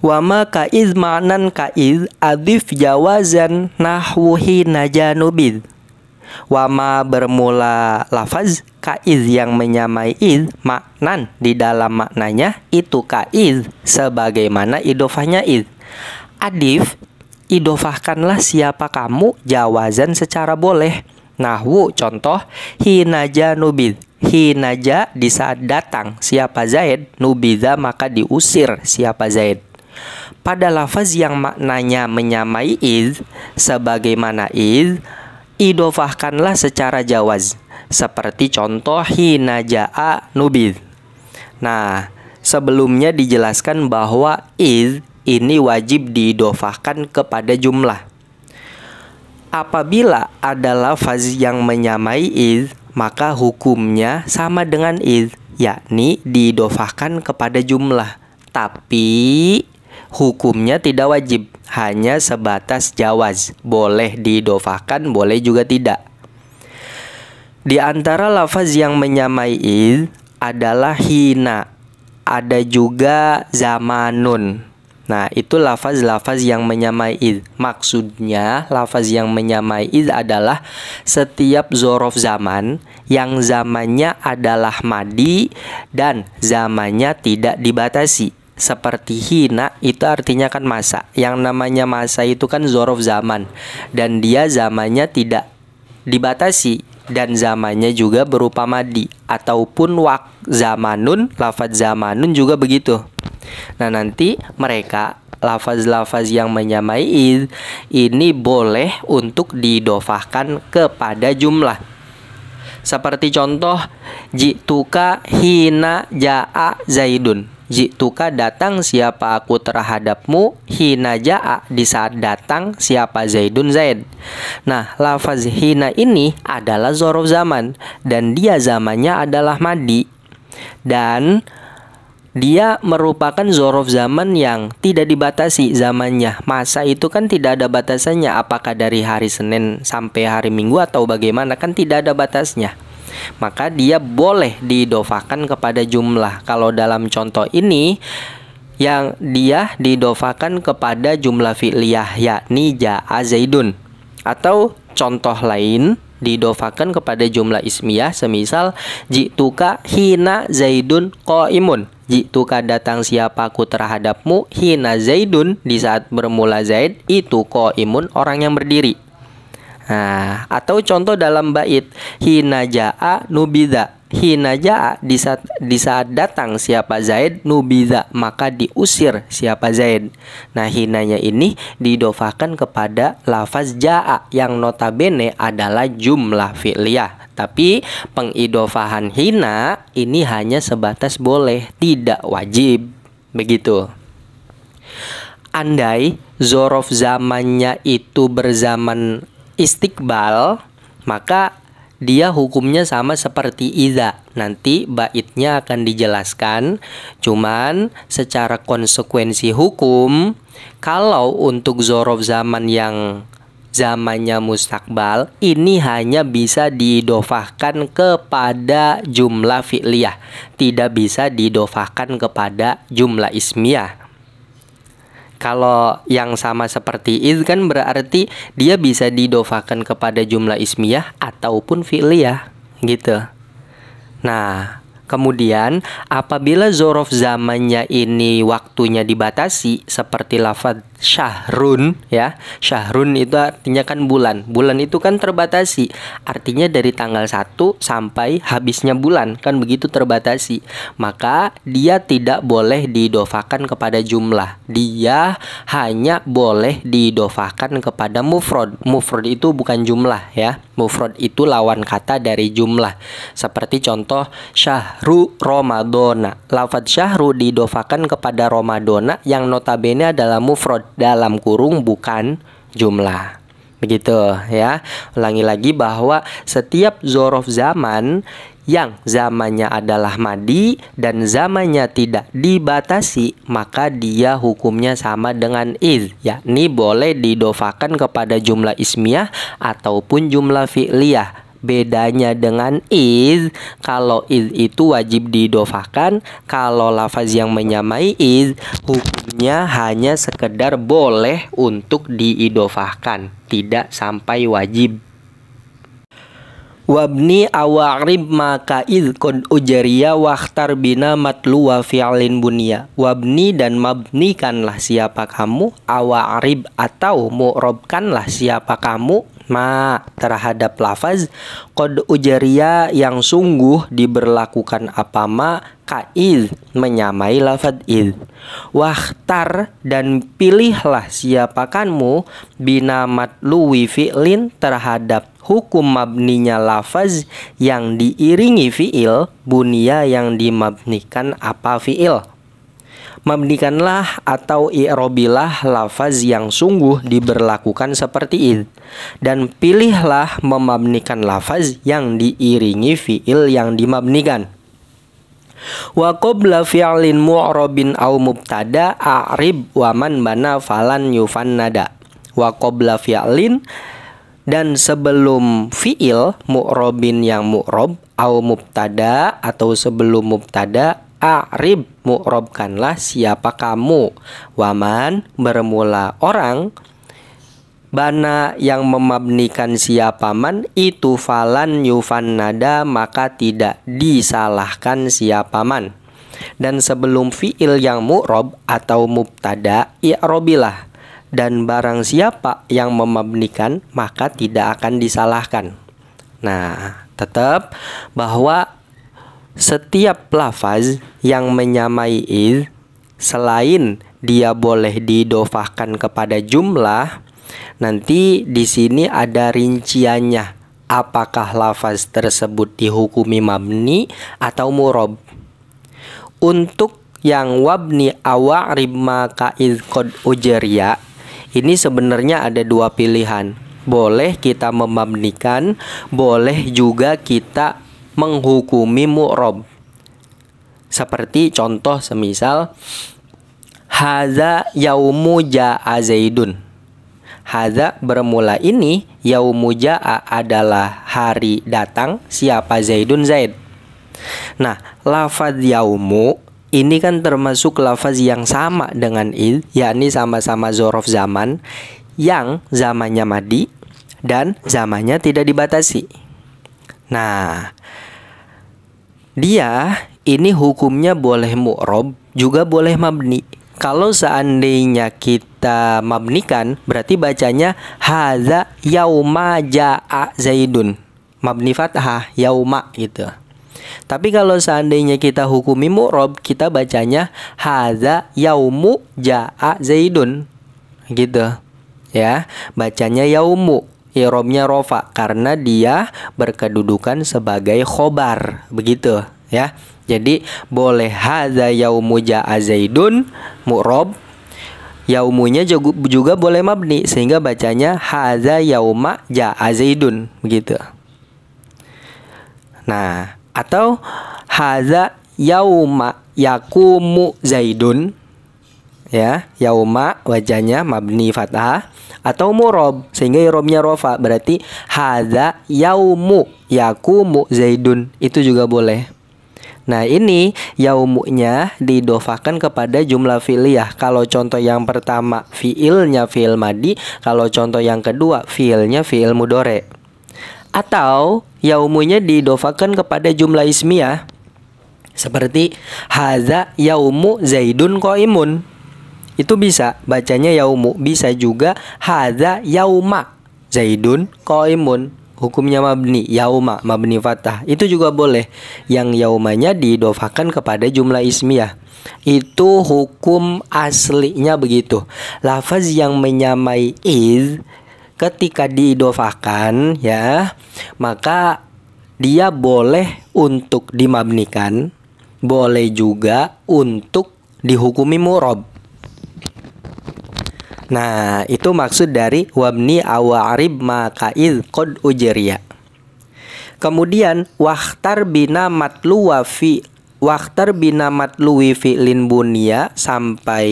Wama kaiz ma'nan kaiz adif jawazan nahwu hina janubid. Wama bermula lafaz kaiz yang menyamai iz maknan di dalam maknanya itu kaiz sebagaimana idofahnya iz. Adif, idofahkanlah siapa kamu jawazan secara boleh. Nahwu contoh hina janubid. Hinaja di saat datang siapa Zaid, nubiza maka diusir siapa Zaid. Pada lafaz yang maknanya menyamai iz sebagaimana iz, idofahkanlah secara jawaz. Seperti contoh hina ja'a nubid. Nah, sebelumnya dijelaskan bahwa iz ini wajib diidofahkan kepada jumlah. Apabila ada lafaz yang menyamai iz, maka hukumnya sama dengan iz, yakni diidofahkan kepada jumlah. Tapi hukumnya tidak wajib, hanya sebatas jawaz. Boleh diidofahkan, boleh juga tidak. Di antara lafaz yang menyamai iz adalah hina, ada juga zamanun. Nah, itu lafaz-lafaz yang menyamai iz. Maksudnya, lafaz yang menyamai iz adalah setiap zorof zaman yang zamannya adalah madi dan zamannya tidak dibatasi. Seperti hina itu artinya kan masa. Yang namanya masa itu kan zorof zaman, dan dia zamannya tidak dibatasi dan zamannya juga berupa madi. Ataupun zamanun, lafaz zamanun juga begitu. Nah, nanti mereka lafaz-lafaz yang menyamai iz ini boleh untuk diidofahkan kepada jumlah. Seperti contoh jituka hina ja'a zaidun. Jituka datang siapa aku terhadapmu, hina ja'a di saat datang siapa zaidun zaid. Nah, lafaz hina ini adalah zorof zaman dan dia zamannya adalah madi. Dan dia merupakan zorof zaman yang tidak dibatasi zamannya. Masa itu kan tidak ada batasannya, apakah dari hari Senin sampai hari Minggu atau bagaimana, kan tidak ada batasnya. Maka dia boleh diidofahkan kepada jumlah. Kalau dalam contoh ini yang dia diidofahkan kepada jumlah fi'liyah, yakni ja'a zaidun. Atau contoh lain diidofahkan kepada jumlah ismiyah, semisal jituka hina zaidun qaimun. Jituka datang siapa aku terhadapmu, hina zaidun di saat bermula zaid itu qaimun orang yang berdiri. Nah, atau contoh dalam bait hina ja'a nubiza. Hina ja'a di saat datang siapa Zaid, nubiza maka diusir siapa Zaid. Nah, hinanya ini diidofahkan kepada lafaz ja'a yang notabene adalah jumlah fi'liyah. Tapi pengidofahan hina ini hanya sebatas boleh, tidak wajib. Begitu. Andai zorof zamannya itu berzaman istiqbal, maka dia hukumnya sama seperti iza. Nanti baitnya akan dijelaskan. Cuman secara konsekuensi hukum, kalau untuk zorof zaman yang zamannya mustakbal, ini hanya bisa diidofahkan kepada jumlah fi'liyah, tidak bisa diidofahkan kepada jumlah ismiyah. Kalau yang sama seperti iz kan berarti dia bisa diidofahkan kepada jumlah ismiyah ataupun fi'liyah gitu. Nah, kemudian apabila zorof zamannya ini waktunya dibatasi seperti lafaz syahrun ya. Syahrun itu artinya kan bulan. Bulan itu kan terbatasi. Artinya dari tanggal 1 sampai habisnya bulan kan begitu terbatasi. Maka dia tidak boleh diidofahkan kepada jumlah. Dia hanya boleh diidofahkan kepada mufrad. Mufrad itu bukan jumlah ya. Mufrad itu lawan kata dari jumlah. Seperti contoh syahru Ramadana. Lafaz syahru diidofahkan kepada Ramadana yang notabene adalah mufrad, dalam kurung bukan jumlah. Begitu ya. Ulangi lagi bahwa setiap zorof zaman yang zamannya adalah madi dan zamannya tidak dibatasi, maka dia hukumnya sama dengan iz, yakni boleh diidofahkan kepada jumlah ismiyah ataupun jumlah fi'liyah. Bedanya dengan iz, kalau iz itu wajib diidofakan, kalau lafaz yang menyamai iz hukumnya hanya sekedar boleh untuk diidofahkan, tidak sampai wajib. Wabni awarib maka iz qad ujariya wakhtar bina matlu wa fi'lin bunia. Wabni dan mabnikanlah siapa kamu, awarib atau mu'robkanlah siapa kamu, ma terhadap lafaz qad ujariya yang sungguh diberlakukan apa ma ka iz menyamai lafaz iz. Wakhtar dan pilihlah siapa kamu bina matlu wi fi'lin terhadap hukum mabninya lafaz yang diiringi fi'il, bunia yang dimabnikan apa fi'il. Mabnikanlah atau i'robilah lafaz yang sungguh diberlakukan seperti id, dan pilihlah memabnikan lafaz yang diiringi fi'il yang dimabnikan. Wa qabla fi'lin mu'rabin au mubtada a'rib wa man bana falan yufannada. Wa qabla fi'lin, dan sebelum fi'il mu'robin yang mu'rob, au mubtada atau sebelum mubtada, a'rib mu'robkanlah siapa kamu, waman bermula orang, bana yang memabnikan siapa man itu falan yufannada maka tidak disalahkan siapa man. Dan sebelum fi'il yang mu'rob atau mubtada i'robilah, dan barang siapa yang memabnikan maka tidak akan disalahkan. Nah, tetap bahwa setiap lafaz yang menyamai iz, selain dia boleh didofahkan kepada jumlah, nanti di sini ada rinciannya. Apakah lafaz tersebut dihukumi mabni atau murob? Untuk yang wabni awarib maka iz qad ujariya, ini sebenarnya ada dua pilihan. Boleh kita memabnikan, boleh juga kita menghukumi mu'rob. Seperti contoh semisal haza yaumu ja'a zaidun. Haza bermula ini, yaumu ja'a adalah hari datang siapa zaidun zaid. Nah, lafaz yaumu ini kan termasuk lafaz yang sama dengan iz, yakni sama-sama zorof zaman yang zamannya madi dan zamannya tidak dibatasi. Nah, dia ini hukumnya boleh mu'rob juga boleh mabni. Kalau seandainya kita mabnikan, berarti bacanya haza yauma ja'a zaidun, mabni fathah yauma gitu. Tapi kalau seandainya kita hukumi mu'rob, kita bacanya haza yaumu ja'a zaidun gitu ya, bacanya yaumu, i'robnya rofa karena dia berkedudukan sebagai khobar begitu ya. Jadi boleh haza yaumu ja'a zaidun mu'rob, yaumunya juga boleh mabni sehingga bacanya haza yauma ja'a zaidun begitu. Nah, atau haza yauma yakumu zaidun ya, yauma wajahnya mabni fathah atau murob sehingga i'robnya rofa, berarti haza yaumu yakumu zaidun, itu juga boleh. Nah, ini yaumunya didofakan kepada jumlah fi'liyah. Kalau contoh yang pertama fi'ilnya fi'il madi, kalau contoh yang kedua fi'ilnya fi'il mudhari. Atau yaumunya didofakan kepada jumlah ismiyah seperti haza yaumu zaidun qaimun. Itu bisa bacanya yaumu, bisa juga haza yauma zaidun qaimun. Hukumnya mabni, yauma mabni fathah. Itu juga boleh. Yang yaumanya didofakan kepada jumlah ismiyah. Itu hukum aslinya begitu. Lafaz yang menyamai iz ketika diidofakan ya, maka dia boleh untuk dimabnikan, boleh juga untuk dihukumi mu'rob. Nah, itu maksud dari wabni awarib maka iz qad ujriya. Kemudian wakhtar bina matlu Waktar bina matluwi fi'lin bunia sampai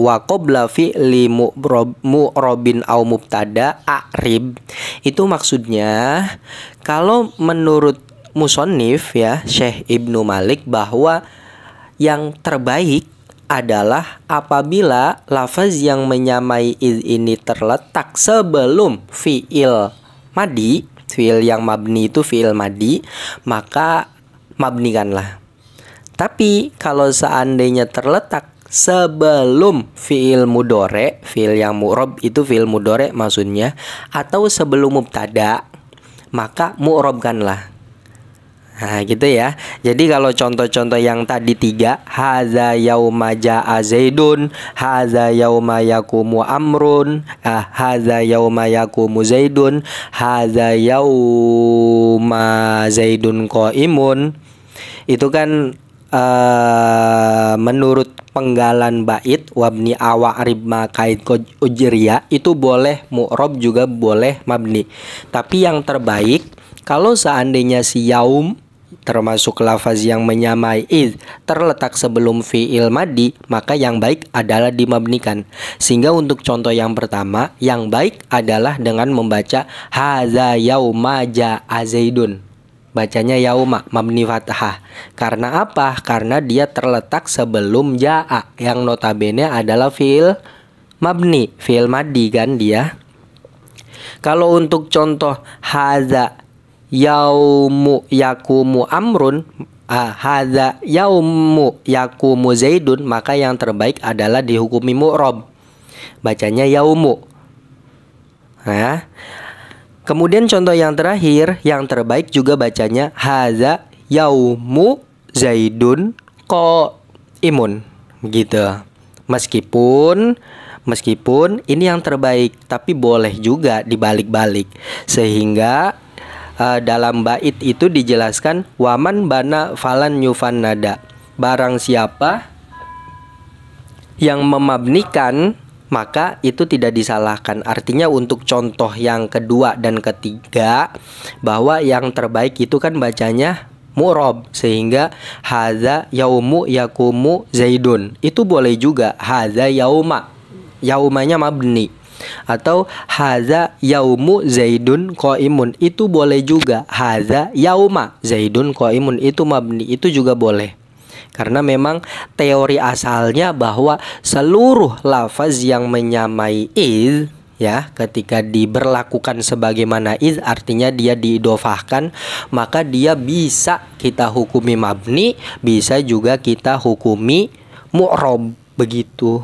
wa qabla fi'li mu'robin au mubtada a'rib. Itu maksudnya kalau menurut musonif ya Syekh Ibnu Malik bahwa yang terbaik adalah apabila lafaz yang menyamai iz ini terletak sebelum fi'il madi, fi'il yang mabni itu fi'il madi, maka mabnikanlah. Tapi kalau seandainya terletak sebelum fi'il mudore, fi'il yang mu'rob itu fi'il mudore maksudnya, atau sebelum mubtada, maka mu'robkanlah. Nah gitu ya. Jadi kalau contoh-contoh yang tadi 3, haza yauma ja'a zaidun, haza yauma yakumu amrun, haza yauma yakumu zaidun, haza yauma zaidun qaimun, itu kan menurut penggalan bait wabni awa ribma kait ujriya itu boleh mu'rob juga boleh mabni. Tapi yang terbaik kalau seandainya si yaum termasuk lafaz yang menyamai iz terletak sebelum fi'il madi, maka yang baik adalah dimabnikan. Sehingga untuk contoh yang pertama, yang baik adalah dengan membaca haza yauma ja'a zaidun. Bacanya yauma mabni fathah. Karena apa? Karena dia terletak sebelum ja'a, yang notabene adalah fi'il mabni, fi'il madi kan dia. Kalau untuk contoh haza yaumu yakumu amrun, haza yaumu yakumu zaidun, maka yang terbaik adalah dihukumi mu'rob. Bacanya yaumu. Nah, kemudian contoh yang terakhir, yang terbaik juga bacanya haza yaumu zaidun qaimun gitu. Meskipun ini yang terbaik, tapi boleh juga dibalik-balik. Sehingga dalam bait itu dijelaskan waman bana falan yufannada. Barang siapa yang memabnikan maka itu tidak disalahkan. Artinya untuk contoh yang kedua dan ketiga, bahwa yang terbaik itu kan bacanya mu'rob, sehingga haza yaumu yakumu zaidun itu boleh juga haza yauma, yaumanya mabni, atau haza yaumu zaidun qaimun itu boleh juga haza yauma zaidun qaimun itu mabni, itu juga boleh. Karena memang teori asalnya bahwa seluruh lafaz yang menyamai iz ya, ketika diberlakukan sebagaimana iz, artinya dia diidofahkan, maka dia bisa kita hukumi mabni, bisa juga kita hukumi mu'rob begitu.